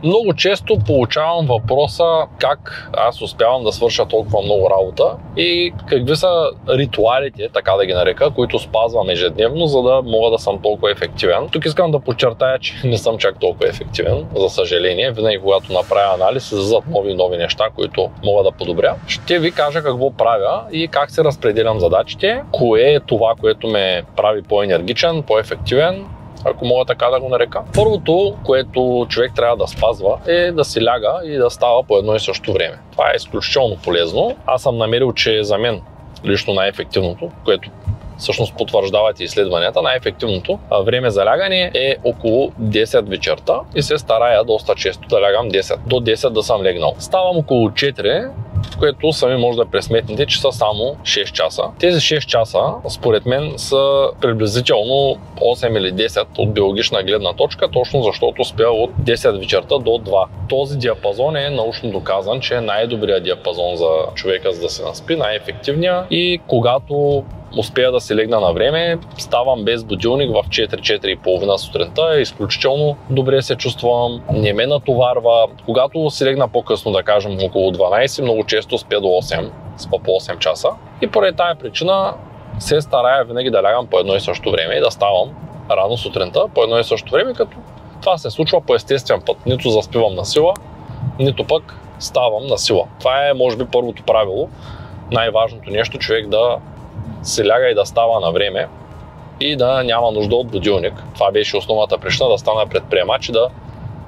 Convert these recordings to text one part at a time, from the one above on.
Много често получавам въпроса как аз успявам да свърша толкова много работа и какви са ритуалите, така да ги нарека, които спазвам ежедневно, за да мога да съм толкова ефективен. Тук искам да подчертая, че не съм чак толкова ефективен, за съжаление. Винаги когато направя анализ, излизат нови неща, които мога да подобря. Ще ви кажа какво правя и как се разпределям задачите, кое е това, което ме прави по-енергичен, по-ефективен, ако мога така да го нарека. Първото, което човек трябва да спазва, е да си ляга и да става по едно и също време. Това е изключително полезно. Аз съм намерил, че за мен лично най-ефективното, което всъщност потвърждават и изследванията, най-ефективното време за лягане е около 10 вечерта и се старая доста често да лягам 10. До 10 да съм легнал. Ставам около 4, което сами може да пресметнете, че са само 6 часа. Тези 6 часа, според мен, са приблизително 8 или 10 от биологична гледна точка, точно защото спя от 10 вечерта до 2. Този диапазон е научно доказан, че е най-добрият диапазон за човека, за да се наспи, най-ефективният, и когато успея да си легна на време, ставам без будилник в 4-4:30 сутринта, изключително добре се чувствам, не ме натоварва. Когато си легна по-късно, да кажем около 12, много често спя до 8, спа по 8 часа. И поради тая причина се старая винаги да лягам по едно и също време и да ставам рано сутринта по едно и също време, като това се случва по естествен път. Нито заспивам на сила, нито пък ставам на сила. Това е, може би, първото правило, най-важното нещо, човек да се ляга и да става на време и да няма нужда от будилник. Това беше основната причина да стана предприемач и да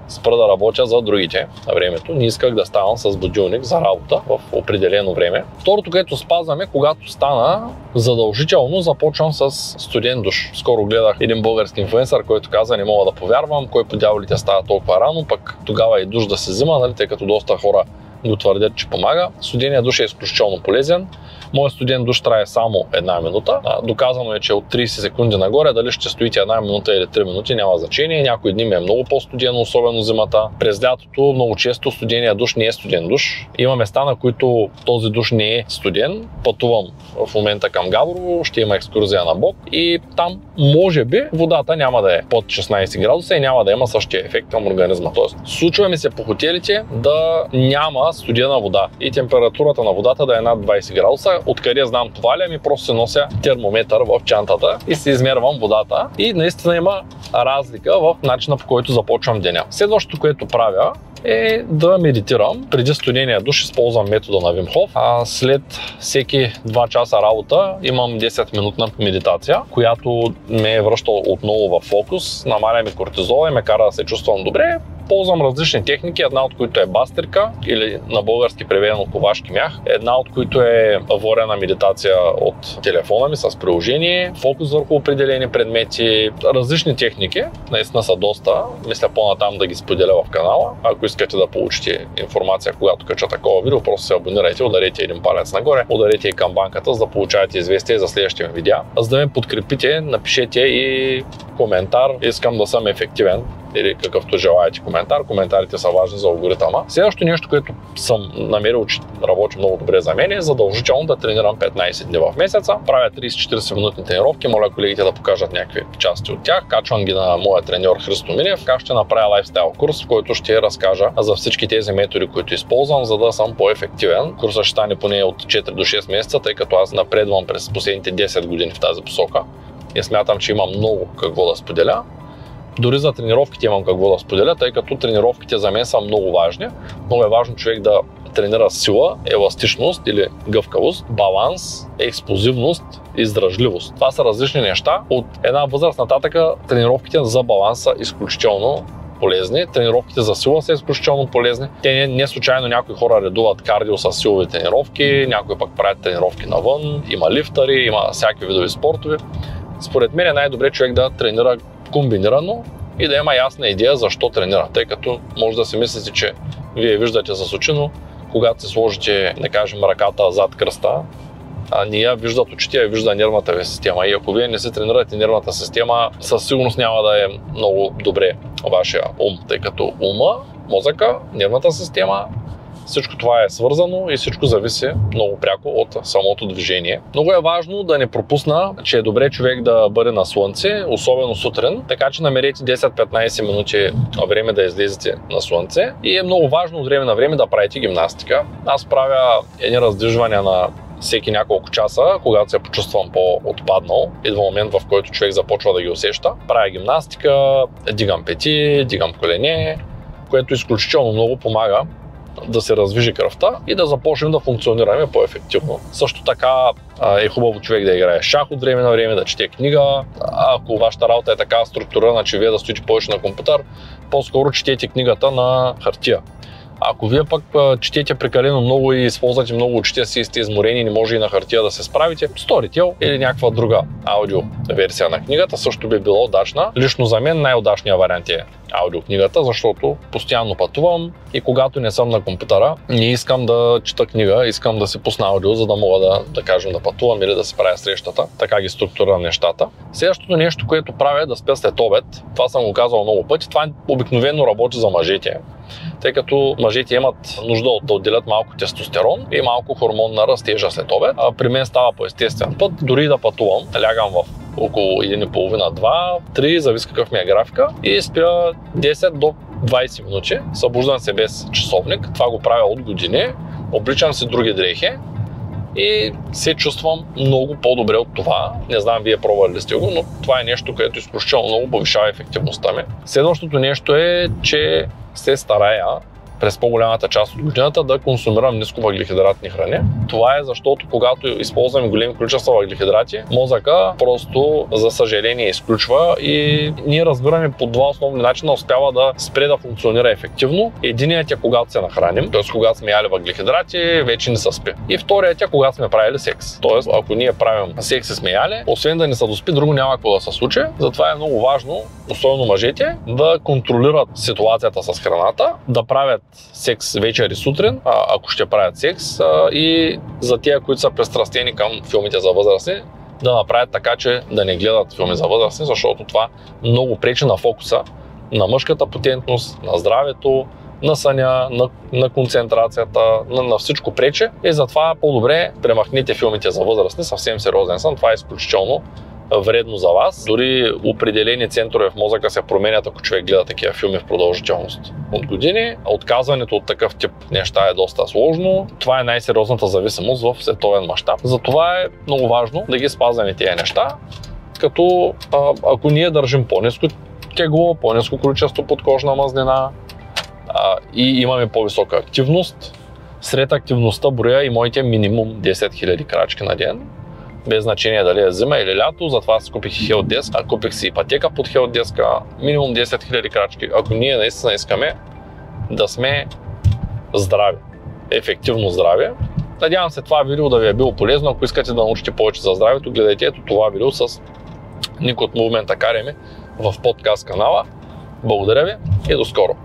спра да работя за другите на времето. Не исках да ставам с будилник за работа в определено време. Второто, което спазваме, когато стана, задължително започвам с студен душ. Скоро гледах един български инфлуенсър, който каза: не мога да повярвам, кой по дяволите става толкова рано, пък тогава и душ да се взима, нали, тъй като доста хора го твърдят, че помага. Студеният душ е изключително полезен. Моят студен душ трае само 1 минута. Доказано е, че от 30 секунди нагоре, дали ще стоите 1 минута или 3 минути, няма значение. Някои дни ми е много по-студено, особено зимата. През лятото много често студеният душ не е студен душ. Има места, на които този душ не е студен. Пътувам в момента към Габрово, ще има екскурзия на Бог и там може би водата няма да е под 16 градуса и няма да има същия ефект към организма. Тоест, случва ми се по хотелите да няма студена вода и температурата на водата да е над 20 градуса. Откъде знам това ли? Ами просто се нося термометър в чантата и си измервам водата и наистина има разлика в начина, по който започвам деня. Следващото, което правя, е да медитирам. Преди студения душ използвам метода на Вим Хоф. След всеки 2 часа работа имам 10-минутна медитация, която ме връща отново в фокус, намаля ми кортизола и ме кара да се чувствам добре. Ползвам различни техники, една от които е бастерка или на български преведено ковашки мях, една от които е ворена медитация от телефона ми с приложение, фокус върху определени предмети, различни техники, наистина са доста, мисля по-натам да ги споделя в канала. Ако искате да получите информация, когато кача такова видео, просто се абонирайте, ударете един палец нагоре, ударете и камбанката, за да получавате известия за следващия видео. За да ме подкрепите, напишете и коментар: искам да съм ефективен, или какъвто желаете коментар. Коментарите са важни за алгоритъма. Следващото нещо, което съм намерил, че работи много добре за мен, е задължително да тренирам 15 дни в месеца. Правя 30-40 минутни тренировки, моля колегите да покажат някакви части от тях. Качвам ги на моя треньор Христо Минев. Как ще направя лайфстайл курс, в който ще разкажа за всички тези методи, които използвам, за да съм по-ефективен. Курсът ще стане поне от 4 до 6 месеца, тъй като аз напредвам през последните 10 години в тази посока и смятам, че имам много какво да споделя. Дори за тренировките имам какво да споделя, тъй като тренировките за мен са много важни. Много е важно човек да тренира сила, еластичност или гъвкавост, баланс, експлозивност и издръжливост. Това са различни неща. От една възраст нататък тренировките за баланс са изключително полезни. Тренировките за сила са изключително полезни. Те не случайно някои хора редуват кардио с силови тренировки, някои пък правят тренировки навън, има лифтари, има всякакви видови спортове. Според мен е най-добре човек да тренира комбинирано и да има ясна идея защо тренира, тъй като може да си мислите, че вие виждате с очи, но когато се сложите, да кажем, ръката зад кръста, не я виждат очите, я вижда нервната ви система. И ако вие не си тренирате нервната система, със сигурност няма да е много добре вашия ум, тъй като ума, мозъка, нервната система Всичко това е свързано и всичко зависи много пряко от самото движение. Много е важно да не пропусна, че е добре човек да бъде на слънце, особено сутрин, така че намерете 10-15 минути време да излезете на слънце и е много важно от време на време да правите гимнастика. Аз правя едни раздвижвания на всеки няколко часа, когато се почувствам по-отпаднал. Идва момент, в който човек започва да ги усеща. Правя гимнастика, дигам пети, дигам колене, което изключително много помага да се раздвижи кръвта и да започнем да функционираме по-ефективно. Също така е хубаво човек да играе шах от време на време, да чете книга. Ако вашата работа е така структурирана, че вие да стоите повече на компютър, по-скоро четете книгата на хартия. Ако вие пък четете прекалено много и използвате много очите си и сте изморени и не може и на хартия да се справите, Storytel или някаква друга аудио версия на книгата също би било удачна. Лично за мен най-удачният вариант е аудиокнигата, защото постоянно пътувам и когато не съм на компютъра, не искам да чета книга, искам да си пусна аудио, за да мога да кажем да пътувам или да си правя срещата. Така ги структурирам нещата. Следващото нещо, което правя е да спя след обед. Това съм го казал много пъти. Това обикновено работи за мъжете, тъй като мъжете имат нужда да отделят малко тестостерон и малко хормон на растежа след обед. При мен става по естествен път, дори да пътувам, лягам в около 1,5-2, 3, зависи какъв ми е графика и спя 10 до 20 минути. Събуждам се без часовник, това го правя от години, обличам си други дрехи и се чувствам много по-добре от това. Не знам вие пробвали ли сте го, но това е нещо, което изключително много повишава ефективността ми. Следващото нещо е, че се старая през по-голямата част от годината да консумирам нисковъглехидратни храни. Това е защото когато използваме големи количества въглехидрати, мозъка просто за съжаление изключва и ние разбираме по два основни начина успява да спре да функционира ефективно. Единият е когато се нахраним, т.е. когато сме яли въглехидрати, вече не се спи. И вторият е когато сме правили секс. Т.е. ако ние правим секс и сме яли, освен да не се доспи, друго няма какво да се случи. Затова е много важно, особено мъжете, да контролират ситуацията с храната, да правят секс вечер и сутрин, ако ще правят секс, и за тия, които са пристрастени към филмите за възрастни, да направят така, че да не гледат филми за възрастни, защото това много пречи на фокуса, на мъжката потентност, на здравето, на съня, на концентрацията, на всичко пречи и затова по-добре премахните филмите за възрастни, съвсем сериозен съм, това е изключително вредно за вас. Дори определени центрове в мозъка се променят, ако човек гледа такива филми в продължителност от години. Отказването от такъв тип неща е доста сложно. Това е най-сериозната зависимост в световен мащаб. Затова е много важно да ги спазваме тези неща, като ако ние държим по-ниско тегло, по-ниско количество подкожна мазнина и имаме по-висока активност, сред активността броя и моите минимум 10 000 крачки на ден. Без значение дали е зима или лято, затова си купих и HealthDesk, купих си и пътека под HealthDesk, минимум 10 000 крачки, ако ние наистина искаме да сме здрави, ефективно здрави. Надявам се това видео да ви е било полезно, ако искате да научите повече за здравето, гледайте ето това видео с ник от Movement Academy в подкаст канала. Благодаря ви и до скоро!